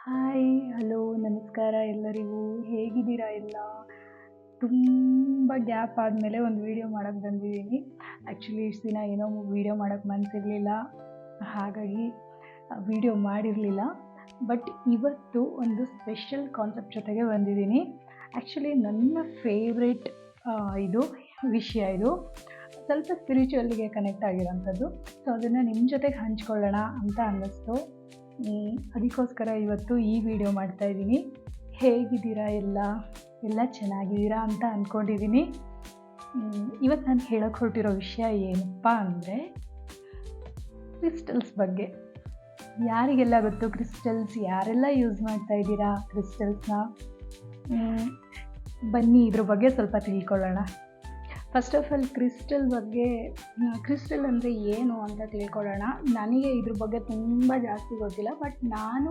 Hi, hello, ನಮಸ್ಕಾರ ಎಲ್ಲರಿಗೂ. ಹೇಗಿದ್ದೀರಾ ಎಲ್ಲ? ತುಂಬ ಗ್ಯಾಪ್ ಆದಮೇಲೆ ಒಂದು ವೀಡಿಯೋ ಮಾಡೋಕ್ಕೆ ಬಂದಿದ್ದೀನಿ. ಆ್ಯಕ್ಚುಲಿ ಇಷ್ಟು ದಿನ ಏನೋ ವೀಡಿಯೋ ಮಾಡೋಕ್ಕೆ ಮನಸ್ಸಿರಲಿಲ್ಲ, ಹಾಗಾಗಿ ವೀಡಿಯೋ ಮಾಡಿರಲಿಲ್ಲ. ಬಟ್ ಇವತ್ತು ಒಂದು ಸ್ಪೆಷಲ್ ಕಾನ್ಸೆಪ್ಟ್ ಜೊತೆಗೆ ಬಂದಿದ್ದೀನಿ. ಆ್ಯಕ್ಚುಲಿ ನನ್ನ ಫೇವ್ರೆಟ್ ಇದು ವಿಷಯ ಇದು ಸ್ವಲ್ಪ ಸ್ಪಿರಿಚುವಲ್ಗೆ ಕನೆಕ್ಟ್ ಆಗಿರೋಂಥದ್ದು. ಸೊ ಅದನ್ನು ನಿಮ್ಮ ಜೊತೆಗೆ ಹಂಚ್ಕೊಳ್ಳೋಣ ಅಂತ ಅನ್ನಿಸ್ತು. ಅದಕ್ಕೋಸ್ಕರ ಇವತ್ತು ಈ ವಿಡಿಯೋ ಮಾಡ್ತಾಯಿದ್ದೀನಿ. ಹೇಗಿದ್ದೀರಾ ಎಲ್ಲ ಚೆನ್ನಾಗಿದ್ದೀರಾ ಅಂತ ಅಂದ್ಕೊಂಡಿದ್ದೀನಿ. ಇವತ್ತು ನಾನು ಹೇಳೋಕ್ಕೆ ಹೊರಟಿರೋ ವಿಷಯ ಏನಪ್ಪ ಅಂದರೆ ಕ್ರಿಸ್ಟಲ್ಸ್ ಬಗ್ಗೆ. ಯಾರಿಗೆಲ್ಲ ಗೊತ್ತು ಕ್ರಿಸ್ಟಲ್ಸ್? ಯಾರೆಲ್ಲ ಯೂಸ್ ಮಾಡ್ತಾಯಿದ್ದೀರಾ ಕ್ರಿಸ್ಟಲ್ಸ್ನ? ಬನ್ನಿ ಇದ್ರ ಬಗ್ಗೆ ಸ್ವಲ್ಪ ತಿಳ್ಕೊಳ್ಳೋಣ. ಫಸ್ಟ್ ಆಫ್ ಆಲ್ ಕ್ರಿಸ್ಟಲ್ ಅಂದರೆ ಏನು ಅಂತ ತಿಳ್ಕೊಳ್ಳೋಣ. ನನಗೆ ಇದ್ರ ಬಗ್ಗೆ ತುಂಬ ಜಾಸ್ತಿ ಗೊತ್ತಿಲ್ಲ, ಬಟ್ ನಾನು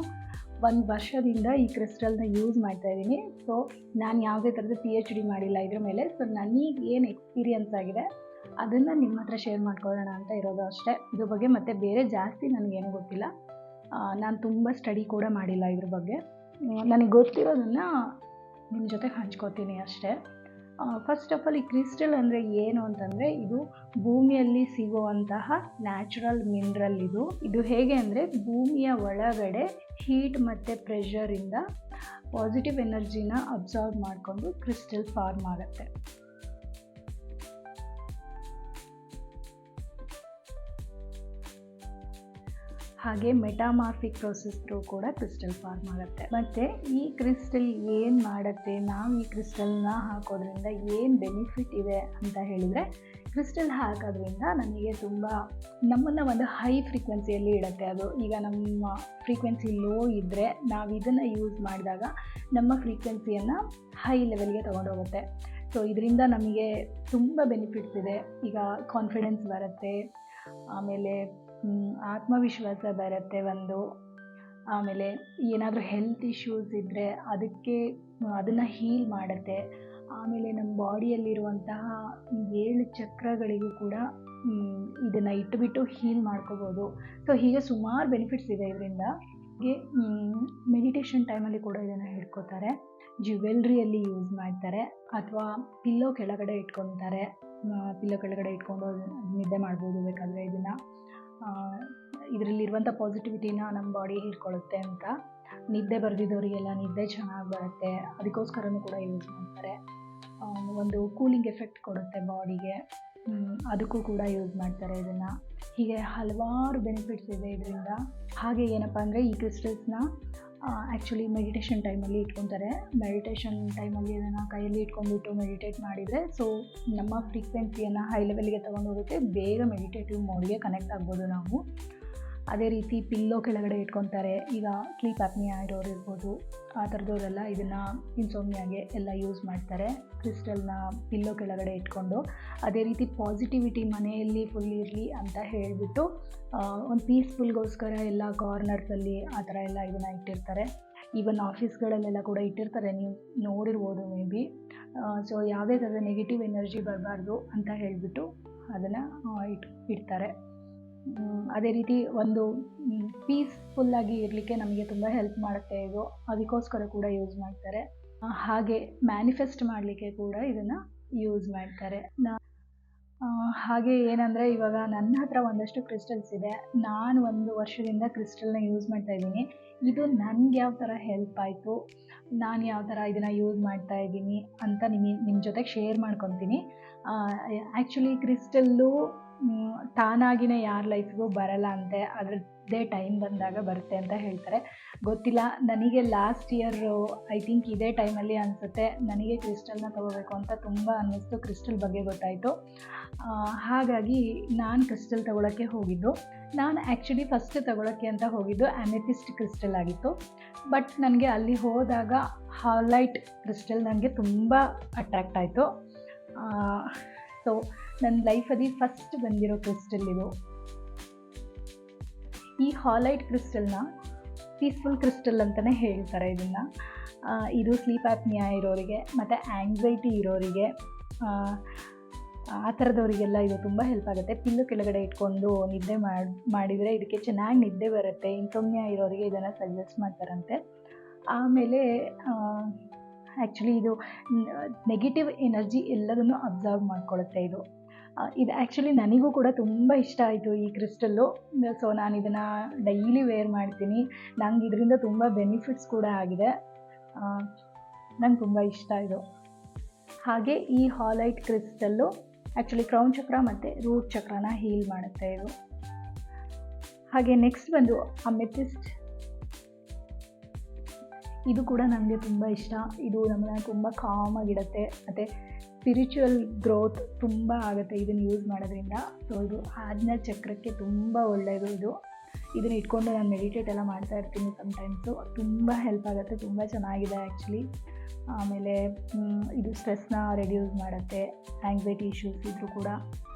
1 ವರ್ಷದಿಂದ ಈ ಕ್ರಿಸ್ಟಲ್ನ ಯೂಸ್ ಮಾಡ್ತಾಯಿದ್ದೀನಿ. ಸೊ ನಾನು ಯಾವುದೇ ಥರದ PhD ಮಾಡಿಲ್ಲ ಇದ್ರ ಮೇಲೆ. ಸೊ ನನಗೆ ಏನು ಎಕ್ಸ್ಪೀರಿಯನ್ಸ್ ಆಗಿದೆ ಅದನ್ನು ನಿಮ್ಮ ಹತ್ರ ಶೇರ್ ಮಾಡ್ಕೊಳ್ಳೋಣ ಅಂತ ಇರೋದು ಅಷ್ಟೇ. ಇದ್ರ ಬಗ್ಗೆ ಮತ್ತು ಬೇರೆ ಜಾಸ್ತಿ ನನಗೇನು ಗೊತ್ತಿಲ್ಲ. ನಾನು ತುಂಬ ಸ್ಟಡಿ ಕೂಡ ಮಾಡಿಲ್ಲ ಇದ್ರ ಬಗ್ಗೆ. ನನಗೆ ಗೊತ್ತಿರೋದನ್ನು ನಿಮ್ಮ ಜೊತೆಗೆ ಹಂಚ್ಕೋತೀನಿ ಅಷ್ಟೇ. ಫಸ್ಟ್ ಆಫ್ ಆಲ್ ಈ ಕ್ರಿಸ್ಟಲ್ ಅಂದರೆ ಏನು ಅಂತಂದರೆ, ಇದು ಭೂಮಿಯಲ್ಲಿ ಸಿಗುವಂತಹ ನ್ಯಾಚುರಲ್ ಮಿನರಲ್. ಇದು ಹೇಗೆ ಅಂದರೆ, ಭೂಮಿಯ ಒಳಗಡೆ ಹೀಟ್ ಮತ್ತು ಪ್ರೆಷರಿಂದ ಪಾಸಿಟಿವ್ ಎನರ್ಜಿನ ಅಬ್ಸಾರ್ಬ್ ಮಾಡಿಕೊಂಡು ಕ್ರಿಸ್ಟಲ್ ಫಾರ್ಮ್ ಆಗುತ್ತೆ. ಹಾಗೆ ಮೆಟಾಮಾರ್ಫಿಕ್ ಪ್ರೋಸೆಸ್ ಥ್ರೂ ಕೂಡ ಕ್ರಿಸ್ಟಲ್ ಫಾರ್ಮ್ ಆಗುತ್ತೆ. ಮತ್ತು ಈ ಕ್ರಿಸ್ಟಲ್ ಏನು ಮಾಡುತ್ತೆ, ನಾವು ಈ ಕ್ರಿಸ್ಟಲ್ನ ಹಾಕೋದ್ರಿಂದ ಏನು ಬೆನಿಫಿಟ್ ಇದೆ ಅಂತ ಹೇಳಿದರೆ, ಕ್ರಿಸ್ಟಲ್ ಹಾಕೋದ್ರಿಂದ ನಮಗೆ ತುಂಬ ನಮ್ಮನ್ನು ಒಂದು ಹೈ ಫ್ರೀಕ್ವೆನ್ಸಿಯಲ್ಲಿ ಇಡುತ್ತೆ. ಅದು ಈಗ ನಮ್ಮ ಫ್ರೀಕ್ವೆನ್ಸಿ ಲೋ ಇದ್ದರೆ ನಾವು ಇದನ್ನು ಯೂಸ್ ಮಾಡಿದಾಗ ನಮ್ಮ ಫ್ರೀಕ್ವೆನ್ಸಿಯನ್ನು ಹೈ ಲೆವೆಲ್ಗೆ ತೊಗೊಂಡೋಗುತ್ತೆ. ಸೊ ಇದರಿಂದ ನಮಗೆ ತುಂಬ ಬೆನಿಫಿಟ್ಸ್ ಇದೆ. ಈಗ ಕಾನ್ಫಿಡೆನ್ಸ್ ಬರುತ್ತೆ, ಆಮೇಲೆ ಆತ್ಮವಿಶ್ವಾಸ ಬರುತ್ತೆ ಒಂದು, ಆಮೇಲೆ ಏನಾದರೂ ಹೆಲ್ತ್ ಇಶ್ಯೂಸ್ ಇದ್ದರೆ ಅದನ್ನು ಹೀಲ್ ಮಾಡುತ್ತೆ. ಆಮೇಲೆ ನಮ್ಮ ಬಾಡಿಯಲ್ಲಿರುವಂತಹ 7 ಚಕ್ರಗಳಿಗೂ ಕೂಡ ಇದನ್ನು ಇಟ್ಟುಬಿಟ್ಟು ಹೀಲ್ ಮಾಡ್ಕೋಬೋದು. ಸೊ ಹೀಗೆ ಸುಮಾರು ಬೆನಿಫಿಟ್ಸ್ ಇದೆ ಇದರಿಂದ. ಹೀಗೆ ಮೆಡಿಟೇಷನ್ ಟೈಮಲ್ಲಿ ಕೂಡ ಇದನ್ನು ಹಿಡ್ಕೋತಾರೆ, ಜ್ಯುವೆಲ್ರಿಯಲ್ಲಿ ಯೂಸ್ ಮಾಡ್ತಾರೆ, ಅಥವಾ ಪಿಲ್ಲೋ ಕೆಳಗಡೆ ಇಟ್ಕೊತಾರೆ. ಪಿಲ್ಲೋ ಕೆಳಗಡೆ ಇಟ್ಕೊಂಡು ನಿದ್ದೆ ಮಾಡ್ಬೋದು ಬೇಕಾದರೆ. ಇದರಲ್ಲಿರುವಂಥ ಪಾಸಿಟಿವಿಟಿನ ನಮ್ಮ ಬಾಡಿ ಹೀರ್ಕೊಳ್ಳುತ್ತೆ ಅಂತ. ನಿದ್ದೆ ಬರೆದಿದ್ದವರಿಗೆಲ್ಲ ನಿದ್ದೆ ಚೆನ್ನಾಗಿ ಬರುತ್ತೆ, ಅದಕ್ಕೋಸ್ಕರನೂ ಕೂಡ ಯೂಸ್ ಮಾಡ್ತಾರೆ. ಒಂದು ಕೂಲಿಂಗ್ ಎಫೆಕ್ಟ್ ಕೊಡುತ್ತೆ ಬಾಡಿಗೆ, ಅದಕ್ಕೂ ಕೂಡ ಯೂಸ್ ಮಾಡ್ತಾರೆ ಇದನ್ನು. ಹೀಗೆ ಹಲವಾರು ಬೆನಿಫಿಟ್ಸ್ ಇದೆ ಇದರಿಂದ. ಹಾಗೆ ಏನಪ್ಪ ಅಂದರೆ, ಈ ಕ್ರಿಸ್ಟಲ್ಸ್ನ ಆ್ಯಕ್ಚುಲಿ ಮೆಡಿಟೇಷನ್ ಟೈಮಲ್ಲಿ ಇಟ್ಕೊತಾರೆ. ಮೆಡಿಟೇಷನ್ ಟೈಮಲ್ಲಿ ಇದನ್ನು ಕೈಯಲ್ಲಿ ಇಟ್ಕೊಂಡ್ಬಿಟ್ಟು ಮೆಡಿಟೇಟ್ ಮಾಡಿದರೆ ಸೊ ನಮ್ಮ ಫ್ರೀಕ್ವೆನ್ಸಿಯನ್ನು ಹೈ ಲೆವೆಲ್ಗೆ ತೊಗೊಂಡೋಗುತ್ತೆ, ಬೇಗ ಮೆಡಿಟೇಟಿವ್ ಮೋಡ್ಗೆ ಕನೆಕ್ಟ್ ಆಗ್ಬೋದು ನಾವು. ಅದೇ ರೀತಿ ಪಿಲ್ಲೋ ಕೆಳಗಡೆ ಇಟ್ಕೊತಾರೆ. ಈಗ ಸ್ಲೀಪ್ ಆಪ್ನಿಯಾ ಇರೋರು ಇರ್ಬೋದು, ಆ ಥರದವರೆಲ್ಲ ಇದನ್ನು ಇನ್ಸೋಮ್ನಿಯಾಗೆ ಎಲ್ಲ ಯೂಸ್ ಮಾಡ್ತಾರೆ, ಕ್ರಿಸ್ಟಲ್ನ ಪಿಲ್ಲೋ ಕೆಳಗಡೆ ಇಟ್ಕೊಂಡು. ಅದೇ ರೀತಿ ಪಾಸಿಟಿವಿಟಿ ಮನೆಯಲ್ಲಿ ಫುಲ್ ಇರಲಿ ಅಂತ ಹೇಳಿಬಿಟ್ಟು ಒಂದು ಪೀಸ್ಫುಲ್ಗೋಸ್ಕರ ಎಲ್ಲ ಕಾರ್ನರ್ಸಲ್ಲಿ ಆ ಥರ ಎಲ್ಲ ಇದನ್ನು ಇಟ್ಟಿರ್ತಾರೆ. ಈವನ್ ಆಫೀಸ್ಗಳಲ್ಲೆಲ್ಲ ಕೂಡ ಇಟ್ಟಿರ್ತಾರೆ, ನೀವು ನೋಡಿರ್ಬೋದು ಮೇ ಬಿ. ಸೊ ಯಾವುದೇ ಥರದ ನೆಗೆಟಿವ್ ಎನರ್ಜಿ ಬರಬಾರ್ದು ಅಂತ ಹೇಳಿಬಿಟ್ಟು ಅದನ್ನು ಇಡ್ತಾರೆ. ಅದೇ ರೀತಿ ಒಂದು ಪೀಸ್ಫುಲ್ಲಾಗಿ ಇರಲಿಕ್ಕೆ ನಮಗೆ ತುಂಬ ಹೆಲ್ಪ್ ಮಾಡುತ್ತೆ ಇದು, ಅದಕ್ಕೋಸ್ಕರ ಕೂಡ ಯೂಸ್ ಮಾಡ್ತಾರೆ. ಹಾಗೆ ಮ್ಯಾನಿಫೆಸ್ಟ್ ಮಾಡಲಿಕ್ಕೆ ಕೂಡ ಇದನ್ನು ಯೂಸ್ ಮಾಡ್ತಾರೆ. ಹಾಗೆ ಏನಂದರೆ, ಇವಾಗ ನನ್ನ ಹತ್ರ ಒಂದಷ್ಟು ಕ್ರಿಸ್ಟಲ್ಸ್ ಇದೆ. ನಾನು 1 ವರ್ಷದಿಂದ ಕ್ರಿಸ್ಟಲ್ನ ಯೂಸ್ ಮಾಡ್ತಾಯಿದ್ದೀನಿ. ಇದು ನನಗೆ ಯಾವ ಥರ ಹೆಲ್ಪ್ ಆಯಿತು, ನಾನು ಯಾವ ಥರ ಇದನ್ನು ಯೂಸ್ ಮಾಡ್ತಾಯಿದ್ದೀನಿ ಅಂತ ನಿಮ್ಮ ಜೊತೆಗೆ ಶೇರ್ ಮಾಡ್ಕೊತೀನಿ. ಆ್ಯಕ್ಚುಲಿ ಕ್ರಿಸ್ಟಲ್ಲು ತಾನಾಗಿಯೇ ಯಾರ ಲೈಫ್ಗೂ ಬರಲ್ಲ ಅಂತೆ, ಅದರದ್ದೇ ಟೈಮ್ ಬಂದಾಗ ಬರುತ್ತೆ ಅಂತ ಹೇಳ್ತಾರೆ. ಗೊತ್ತಿಲ್ಲ, ನನಗೆ ಲಾಸ್ಟ್ ಇಯರ್ ಐ ಥಿಂಕ್ ಇದೇ ಟೈಮಲ್ಲಿ ಅನಿಸುತ್ತೆ ನನಗೆ ಕ್ರಿಸ್ಟಲ್ನ ತೊಗೋಬೇಕು ಅಂತ ತುಂಬ ಅನ್ನಿಸ್ತು. ಕ್ರಿಸ್ಟಲ್ ಬಗ್ಗೆ ಗೊತ್ತಾಯಿತು, ಹಾಗಾಗಿ ನಾನು ಕ್ರಿಸ್ಟಲ್ ತೊಗೊಳಕ್ಕೆ ಹೋಗಿದ್ದು. ನಾನು ಆ್ಯಕ್ಚುಲಿ ಫಸ್ಟ್ ತೊಗೊಳಕ್ಕೆ ಅಂತ ಹೋಗಿದ್ದು ಅಮೆಥಿಸ್ಟ್ ಕ್ರಿಸ್ಟಲ್ ಆಗಿತ್ತು. ಬಟ್ ನನಗೆ ಅಲ್ಲಿ ಹೋದಾಗ ಹಾಲೈಟ್ ಕ್ರಿಸ್ಟಲ್ ನನಗೆ ತುಂಬ ಅಟ್ರ್ಯಾಕ್ಟ್ ಆಯಿತು. ಸೊ ನನ್ನ ಲೈಫಲ್ಲಿ ಫಸ್ಟ್ ಬಂದಿರೋ ಕ್ರಿಸ್ಟಲ್ ಇದು. ಈ ಹಾಲೈಟ್ ಕ್ರಿಸ್ಟಲ್ನ ಪೀಸ್ಫುಲ್ ಕ್ರಿಸ್ಟಲ್ ಅಂತಲೇ ಹೇಳ್ತಾರೆ ಇದನ್ನು. ಇದು ಸ್ಲೀಪ್ ಆಪ್ನಿಯಾ ಇರೋರಿಗೆ ಮತ್ತು ಆ್ಯಂಗ್ಸೈಟಿ ಇರೋರಿಗೆ, ಆ ಥರದವರಿಗೆಲ್ಲ ಇದು ತುಂಬ ಹೆಲ್ಪ್ ಆಗುತ್ತೆ. ಪಿಲ್ಲು ಕೆಳಗಡೆ ಇಟ್ಕೊಂಡು ನಿದ್ದೆ ಮಾಡಿದರೆ ಇದಕ್ಕೆ ಚೆನ್ನಾಗಿ ನಿದ್ದೆ ಬರುತ್ತೆ. ಇನ್ಸೋಮ್ನಿಯಾ ಇರೋರಿಗೆ ಇದನ್ನು ಸಜೆಸ್ಟ್ ಮಾಡ್ತಾರಂತೆ. ಆಮೇಲೆ ಆ್ಯಕ್ಚುಲಿ ಇದು ನೆಗೆಟಿವ್ ಎನರ್ಜಿ ಎಲ್ಲದನ್ನು ಅಬ್ಸರ್ವ್ ಮಾಡ್ಕೊಳ್ಳುತ್ತೆ ಇದು. ಇದು ಆ್ಯಕ್ಚುಲಿ ನನಗೂ ಕೂಡ ತುಂಬ ಇಷ್ಟ ಆಯಿತು ಈ ಕ್ರಿಸ್ಟಲ್ಲು. ಸೊ ನಾನು ಇದನ್ನು ಡೈಲಿ ವೇರ್ ಮಾಡ್ತೀನಿ. ನಂಗೆ ಇದರಿಂದ ತುಂಬ ಬೆನಿಫಿಟ್ಸ್ ಕೂಡ ಆಗಿದೆ. ನಂಗೆ ತುಂಬ ಇಷ್ಟ ಇದು. ಹಾಗೆ ಈ ಹಾಲೈಟ್ ಕ್ರಿಸ್ಟಲ್ಲು ಆ್ಯಕ್ಚುಲಿ ಕ್ರೌನ್ ಚಕ್ರ ಮತ್ತು ರೂಟ್ ಚಕ್ರನ ಹೀಲ್ ಮಾಡುತ್ತೆ ಇದು. ಹಾಗೆ ನೆಕ್ಸ್ಟ್ ಬಂದು ಅಮೆಥಿಸ್ಟ್. ಇದು ಕೂಡ ನನಗೆ ತುಂಬ ಇಷ್ಟ. ಇದು ನಮ್ಮನ್ನ ತುಂಬ ಕಾಮಾಗಿಡುತ್ತೆ ಮತ್ತು ಸ್ಪಿರಿಚುವಲ್ ಗ್ರೋತ್ ತುಂಬ ಆಗುತ್ತೆ ಇದನ್ನು ಯೂಸ್ ಮಾಡೋದ್ರಿಂದ. ಸೊ ಇದು ಆಜ್ಞಾ ಚಕ್ರಕ್ಕೆ ತುಂಬ ಒಳ್ಳೆಯದು ಇದು. ಇದನ್ನು ಇಟ್ಕೊಂಡು ನಾನು ಮೆಡಿಟೇಟ್ ಎಲ್ಲ ಮಾಡ್ತಾ ಇರ್ತೀನಿ ಸಮ್ಟೈಮ್ಸು. ತುಂಬ ಹೆಲ್ಪ್ ಆಗುತ್ತೆ, ತುಂಬ ಚೆನ್ನಾಗಿದೆ ಆ್ಯಕ್ಚುಲಿ. ಆಮೇಲೆ ಇದು ಸ್ಟ್ರೆಸ್ನ ರೆಡ್ಯೂಸ್ ಮಾಡುತ್ತೆ. ಆ್ಯಂಗ್ಸೈಟಿ ಇಶ್ಯೂಸ್ ಇದ್ದರೂ ಕೂಡ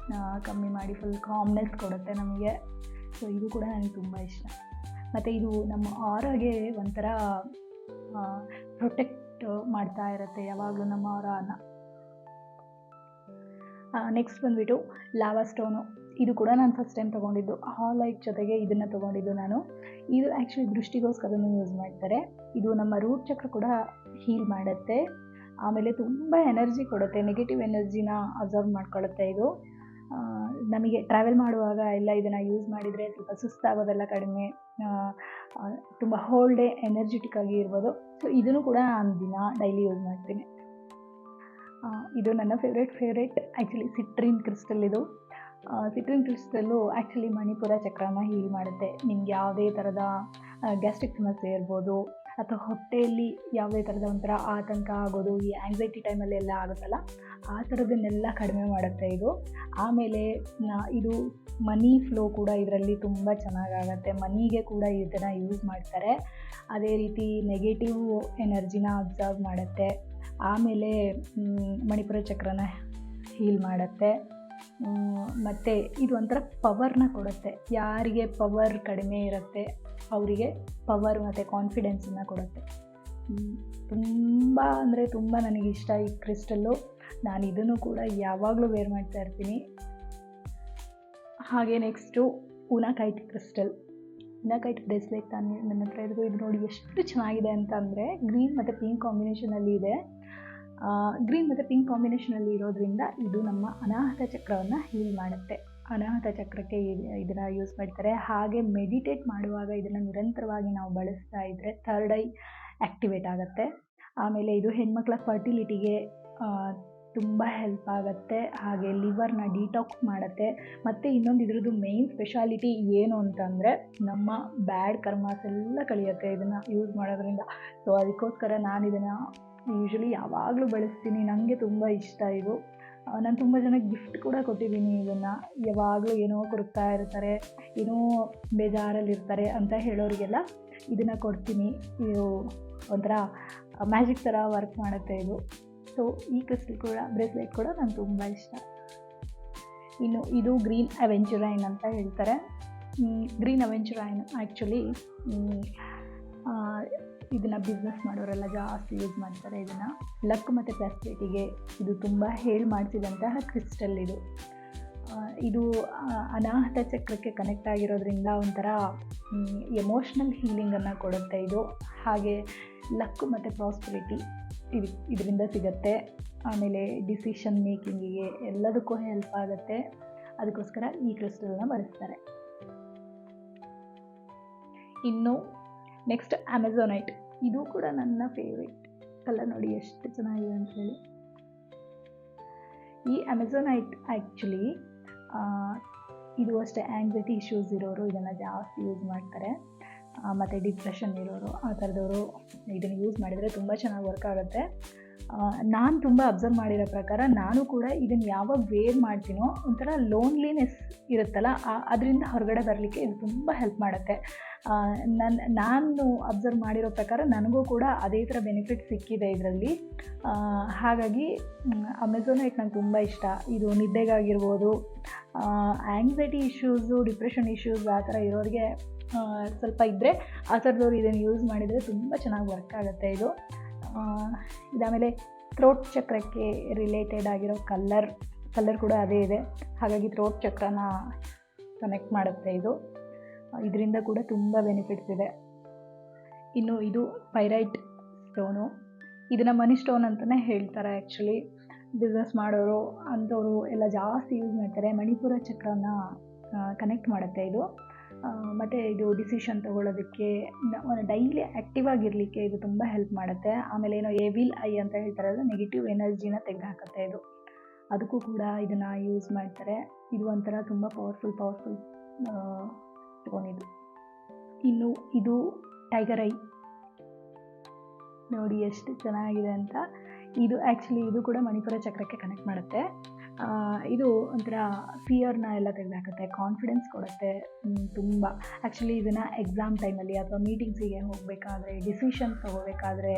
ಕಮ್ಮಿ ಮಾಡಿ ಫುಲ್ ಕಾಮ್ನೆಸ್ ಕೊಡುತ್ತೆ ನಮಗೆ. ಸೊ ಇದು ಕೂಡ ನನಗೆ ತುಂಬ ಇಷ್ಟ. ಮತ್ತು ಇದು ನಮ್ಮ ಆರಾಗೆ ಒಂಥರ ಪ್ರೊಟೆಕ್ಟ್ ಮಾಡ್ತಾ ಇರುತ್ತೆ ಯಾವಾಗಲೂ ನಮ್ಮ ಆರಾನ. ನೆಕ್ಸ್ಟ್ ಬಂದುಬಿಟ್ಟು ಲಾವಾ ಸ್ಟೋನು. ಇದು ಕೂಡ ನಾನು ಫಸ್ಟ್ ಟೈಮ್ ತೊಗೊಂಡಿದ್ದು. ಹಾಲೈಟ್ ಜೊತೆಗೆ ಇದನ್ನು ತೊಗೊಂಡಿದ್ದು ನಾನು. ಇದು ಆ್ಯಕ್ಚುಲಿ ದೃಷ್ಟಿಗೋಸ್ಕರನೂ ಯೂಸ್ ಮಾಡ್ತಾರೆ. ಇದು ನಮ್ಮ ರೂಟ್ ಚಕ್ರ ಕೂಡ ಹೀಲ್ ಮಾಡುತ್ತೆ. ಆಮೇಲೆ ತುಂಬ ಎನರ್ಜಿ ಕೊಡುತ್ತೆ, ನೆಗೆಟಿವ್ ಎನರ್ಜಿನ ಅಬ್ಸರ್ವ್ ಮಾಡ್ಕೊಳ್ಳುತ್ತೆ ಇದು. ನಮಗೆ ಟ್ರಾವೆಲ್ ಮಾಡುವಾಗ ಎಲ್ಲ ಇದನ್ನು ಯೂಸ್ ಮಾಡಿದರೆ ಸ್ವಲ್ಪ ಸುಸ್ತಾಗೋದೆಲ್ಲ ಕಡಿಮೆ, ತುಂಬ ಹೋಲ್ ಡೇ ಎನರ್ಜೆಟಿಕ್ ಆಗಿ ಇರ್ಬೋದು. ಸೊ ಇದನ್ನು ಕೂಡ ನಾನು ದಿನ ಡೈಲಿ ಯೂಸ್ ಮಾಡ್ತೀನಿ. ಇದು ನನ್ನ ಫೇವ್ರೇಟ್ ಆ್ಯಕ್ಚುಲಿ ಸಿಟ್ರಿನ್ ಕ್ರಿಸ್ಟಲ್ ಇದು. ಸಿಟ್ರಿನ್ ಕ್ರಿಸ್ಟಲ್ಲು ಆ್ಯಕ್ಚುಲಿ ಮಣಿಪುರ ಚಕ್ರನ ಹೀಲ್ ಮಾಡುತ್ತೆ. ನಿಮ್ಗೆ ಯಾವುದೇ ಥರದ ಗ್ಯಾಸ್ಟ್ರಿಕ್ ಸಮಸ್ಯೆ ಇರ್ಬೋದು ಅಥವಾ ಹೊಟ್ಟೆಯಲ್ಲಿ ಯಾವುದೇ ಥರದ ಒಂಥರ ಆತಂಕ ಆಗೋದು, ಈ ಆ್ಯಂಗ್ಸೈಟಿ ಟೈಮಲ್ಲಿ ಎಲ್ಲ ಆಗುತ್ತಲ್ಲ, ಆ ಥರದನ್ನೆಲ್ಲ ಕಡಿಮೆ ಮಾಡುತ್ತೆ ಇದು. ಆಮೇಲೆ ಇದು ಮನಿ ಫ್ಲೋ ಕೂಡ ಇದರಲ್ಲಿ ತುಂಬ ಚೆನ್ನಾಗಾಗತ್ತೆ. ಮನಿಗೆ ಕೂಡ ಇದನ್ನು ಯೂಸ್ ಮಾಡ್ತಾರೆ. ಅದೇ ರೀತಿ ನೆಗೆಟಿವ್ ಎನರ್ಜಿನ ಅಬ್ಸರ್ವ್ ಮಾಡುತ್ತೆ. ಆಮೇಲೆ ಮಣಿಪುರ ಚಕ್ರನ ಹೀಲ್ ಮಾಡುತ್ತೆ. ಮತ್ತು ಇದು ಒಂಥರ ಪವರ್ನ ಕೊಡುತ್ತೆ. ಯಾರಿಗೆ ಪವರ್ ಕಡಿಮೆ ಇರುತ್ತೆ ಅವರಿಗೆ ಪವರ್ ಮತ್ತು ಕಾನ್ಫಿಡೆನ್ಸನ್ನು ಕೊಡುತ್ತೆ. ತುಂಬ ಅಂದರೆ ತುಂಬ ನನಗಿಷ್ಟ ಈ ಕ್ರಿಸ್ಟಲ್ಲು. ನಾನು ಇದನ್ನು ಕೂಡ ಯಾವಾಗಲೂ ವೇರ್ ಮಾಡ್ತಾ ಇರ್ತೀನಿ. ಹಾಗೆ ನೆಕ್ಸ್ಟು ಉನಾಕೈಟ್ ಕ್ರಿಸ್ಟಲ್. ಉನಾಕೈಟ್ ಬ್ರೇಸ್ಲೆಟ್ ನನ್ನ ಹತ್ರ ಇರೋದು. ಇದು ನೋಡಿ ಎಷ್ಟು ಚೆನ್ನಾಗಿದೆ ಅಂತ ಅಂದರೆ ಗ್ರೀನ್ ಮತ್ತು ಪಿಂಕ್ ಕಾಂಬಿನೇಷನಲ್ಲಿ ಇದೆ. ಗ್ರೀನ್ ಮತ್ತು ಪಿಂಕ್ ಕಾಂಬಿನೇಷನಲ್ಲಿ ಇರೋದ್ರಿಂದ ಇದು ನಮ್ಮ ಅನಾಹತ ಚಕ್ರವನ್ನು ಹೀಲ್ ಮಾಡುತ್ತೆ. ಅನಾಹತ ಚಕ್ರಕ್ಕೆ ಇದನ್ನು ಯೂಸ್ ಮಾಡ್ತಾರೆ. ಹಾಗೆ ಮೆಡಿಟೇಟ್ ಮಾಡುವಾಗ ಇದನ್ನು ನಿರಂತರವಾಗಿ ನಾವು ಬಳಸ್ತಾ ಇದ್ದರೆ ಥರ್ಡ್ ಐ ಆ್ಯಕ್ಟಿವೇಟ್ ಆಗುತ್ತೆ. ಆಮೇಲೆ ಇದು ಹೆಣ್ಮಕ್ಳ ಫರ್ಟಿಲಿಟಿಗೆ ತುಂಬ ಹೆಲ್ಪ್ ಆಗುತ್ತೆ. ಹಾಗೆ ಲಿವರ್ನ ಡಿಟಾಕ್ಸ್ ಮಾಡುತ್ತೆ. ಮತ್ತು ಇನ್ನೊಂದು ಇದ್ರದ್ದು ಮೇಯ್ನ್ ಸ್ಪೆಷಾಲಿಟಿ ಏನು ಅಂತಂದರೆ ನಮ್ಮ ಬ್ಯಾಡ್ ಕರ್ಮಾಸ್ ಎಲ್ಲ ಕಳಿಯುತ್ತೆ ಇದನ್ನು ಯೂಸ್ ಮಾಡೋದ್ರಿಂದ. ಸೊ ಅದಕ್ಕೋಸ್ಕರ ನಾನು ಇದನ್ನು ಯೂಶ್ವಲಿ ಯಾವಾಗಲೂ ಬಳಸ್ತೀನಿ. ನನಗೆ ತುಂಬ ಇಷ್ಟ ಇದು. ನಾನು ತುಂಬ ಜನಕ್ಕೆ ಗಿಫ್ಟ್ ಕೂಡ ಕೊಟ್ಟಿದ್ದೀನಿ ಇದನ್ನು. ಯಾವಾಗಲೂ ಏನೋ ಕೊಡ್ತಾ ಇರ್ತಾರೆ, ಏನೋ ಬೇಜಾರಲ್ಲಿರ್ತಾರೆ ಅಂತ ಹೇಳೋರಿಗೆಲ್ಲ ಇದನ್ನು ಕೊಡ್ತೀನಿ. ಇದು ಒಂಥರ ಮ್ಯಾಜಿಕ್ ಥರ ವರ್ಕ್ ಮಾಡುತ್ತೆ ಇದು. ಸೊ ಈ ಕ್ರಿಸ್ಟಲ್ ಕೂಡ ಬ್ರೇಸ್ಲೆಟ್ ಕೂಡ ನನಗೆ ತುಂಬ ಇಷ್ಟ. ಇನ್ನು ಇದು ಗ್ರೀನ್ ಅವೆಂಚುರೈನ್ ಅಂತ ಹೇಳ್ತಾರೆ. ಗ್ರೀನ್ ಅವೆಂಚುರೈನ್ ಆ್ಯಕ್ಚುಲಿ ಇದನ್ನು ಬಿಸ್ನೆಸ್ ಮಾಡೋರೆಲ್ಲ ಜಾಸ್ತಿ ಯೂಸ್ ಮಾಡ್ತಾರೆ. ಇದನ್ನು ಲಕ್ ಮತ್ತು ಪ್ರಾಸ್ಪೆರಿಟಿಗೆ ಇದು ತುಂಬ ಹೇಳಿ ಮಾಡಿಸಿದಂತಹ ಕ್ರಿಸ್ಟಲ್ ಇದು. ಇದು ಅನಾಹತ ಚಕ್ರಕ್ಕೆ ಕನೆಕ್ಟ್ ಆಗಿರೋದ್ರಿಂದ ಒಂಥರ ಎಮೋಷ್ನಲ್ ಹೀಲಿಂಗನ್ನು ಕೊಡುತ್ತೆ ಇದು. ಹಾಗೆ ಲಕ್ ಮತ್ತು ಪ್ರಾಸ್ಪೆರಿಟಿ ಇದರಿಂದ ಸಿಗುತ್ತೆ. ಆಮೇಲೆ ಡಿಸಿಷನ್ ಮೇಕಿಂಗಿಗೆ ಎಲ್ಲದಕ್ಕೂ ಹೆಲ್ಪ್ ಆಗುತ್ತೆ. ಅದಕ್ಕೋಸ್ಕರ ಈ ಕ್ರಿಸ್ಟಲ್ನ ಬಳಸ್ತಾರೆ. ಇನ್ನು ನೆಕ್ಸ್ಟ್ ಅಮೆಝೋನೈಟ್. ಇದು ಕೂಡ ನನ್ನ ಫೇವ್ರೇಟ್ ಕಲರ್. ನೋಡಿ ಎಷ್ಟು ಚೆನ್ನಾಗಿದೆ ಅಂತ ಹೇಳಿ. ಈ ಅಮೆಝೋನೈಟ್ ಆ್ಯಕ್ಚುಲಿ ಇದು ಅಷ್ಟೇ ಆ್ಯಂಗ್ಸೈಟಿ ಇಶ್ಯೂಸ್ ಇರೋರು ಇದನ್ನು ಜಾಸ್ತಿ ಯೂಸ್ ಮಾಡ್ತಾರೆ. ಮತ್ತು ಡಿಪ್ರೆಷನ್ ಇರೋರು ಆ ಥರದವರು ಇದನ್ನು ಯೂಸ್ ಮಾಡಿದರೆ ತುಂಬ ಚೆನ್ನಾಗಿ ವರ್ಕ್ ಆಗುತ್ತೆ. ನಾನು ತುಂಬ ಅಬ್ಸರ್ವ್ ಮಾಡಿರೋ ಪ್ರಕಾರ ನಾನು ಕೂಡ ಇದನ್ನು ಯಾವಾಗ ವೇರ್ ಮಾಡ್ತೀನೋ ಒಂಥರ ಲೋನ್ಲಿನೆಸ್ ಇರುತ್ತಲ್ಲ, ಅದರಿಂದ ಹೊರಗಡೆ ಬರಲಿಕ್ಕೆ ಇದು ತುಂಬ ಹೆಲ್ಪ್ ಮಾಡುತ್ತೆ. ನಾನು ಅಬ್ಸರ್ವ್ ಮಾಡಿರೋ ಪ್ರಕಾರ ನನಗೂ ಕೂಡ ಅದೇ ಥರ ಬೆನಿಫಿಟ್ ಸಿಕ್ಕಿದೆ ಇದರಲ್ಲಿ. ಹಾಗಾಗಿ ಅಮೆಝೋನೈಟ್ ನಂಗೆ ತುಂಬ ಇಷ್ಟ. ಇದು ನಿದ್ದೆಗಾಗಿರ್ಬೋದು, ಆ್ಯಂಗ್ಸೈಟಿ ಇಶ್ಯೂಸು, ಡಿಪ್ರೆಷನ್ ಇಶ್ಯೂಸ್ ಆ ಥರ ಇರೋರಿಗೆ ಸ್ವಲ್ಪ ಇದ್ದರೆ ಆ ಥರದವ್ರು ಇದನ್ನು ಯೂಸ್ ಮಾಡಿದರೆ ತುಂಬ ಚೆನ್ನಾಗಿ ವರ್ಕ್ ಆಗುತ್ತೆ ಇದು. ಇದಾದಮೇಲೆ ಥ್ರೋಟ್ ಚಕ್ರಕ್ಕೆ ರಿಲೇಟೆಡ್ ಆಗಿರೋ ಕಲ್ಲರ್ ಕಲರ್ ಕೂಡ ಅದೇ ಇದೆ. ಹಾಗಾಗಿ ಥ್ರೋಟ್ ಚಕ್ರನ ಕನೆಕ್ಟ್ ಮಾಡುತ್ತೆ ಇದು. ಇದರಿಂದ ಕೂಡ ತುಂಬ ಬೆನಿಫಿಟ್ಸ್ ಇದೆ. ಇನ್ನು ಇದು ಪೈರೈಟ್ ಸ್ಟೋನು. ಇದನ್ನು ಮನಿ ಸ್ಟೋನ್ ಅಂತಲೇ ಹೇಳ್ತಾರೆ. ಆ್ಯಕ್ಚುಲಿ ಬಿಸ್ನೆಸ್ ಮಾಡೋರು ಅಂಥವರು ಎಲ್ಲ ಜಾಸ್ತಿ ಯೂಸ್ ಮಾಡ್ತಾರೆ. ಮಣಿಪುರ ಚಕ್ರನ ಕನೆಕ್ಟ್ ಮಾಡುತ್ತೆ ಇದು. ಮತ್ತು ಇದು ಡಿಸಿಷನ್ ತೊಗೊಳ್ಳೋದಕ್ಕೆ, ಡೈಲಿ ಆ್ಯಕ್ಟಿವ್ ಆಗಿರಲಿಕ್ಕೆ ಇದು ತುಂಬ ಹೆಲ್ಪ್ ಮಾಡುತ್ತೆ. ಆಮೇಲೆ ಏನೋ ಎವಿಲ್ ಐ ಅಂತ ಹೇಳ್ತಾರಲ್ಲ, ನೆಗೆಟಿವ್ ಎನರ್ಜಿನ ತೆಗೆದುಹಾಕುತ್ತೆ ಇದು. ಅದಕ್ಕೂ ಕೂಡ ಇದನ್ನು ಯೂಸ್ ಮಾಡ್ತಾರೆ. ಇದು ಒಂಥರ ತುಂಬ ಪವರ್ಫುಲ್ ಸ್ಟೋನ್ ಇದು. ಇನ್ನು ಇದು ಟೈಗರ್ ಐ ನೋಡಿ ಎಷ್ಟು ಚೆನ್ನಾಗಿದೆ ಅಂತ. ಇದು ಆ್ಯಕ್ಚುಲಿ ಇದು ಕೂಡ ಮಣಿಪುರ ಚಕ್ರಕ್ಕೆ ಕನೆಕ್ಟ್ ಮಾಡುತ್ತೆ. ಇದು ಒಂಥರ ಫಿಯರ್ನ ಎಲ್ಲ ತೆಗೆದುಹಾಕುತ್ತೆ, ಕಾನ್ಫಿಡೆನ್ಸ್ ಕೊಡುತ್ತೆ ತುಂಬ. ಆ್ಯಕ್ಚುಲಿ ಇದನ್ನು ಎಕ್ಸಾಮ್ ಟೈಮಲ್ಲಿ ಅಥವಾ ಮೀಟಿಂಗ್ಸಿಗೆ ಹೋಗಬೇಕಾದ್ರೆ, ಡಿಸಿಷನ್ ತೊಗೋಬೇಕಾದ್ರೆ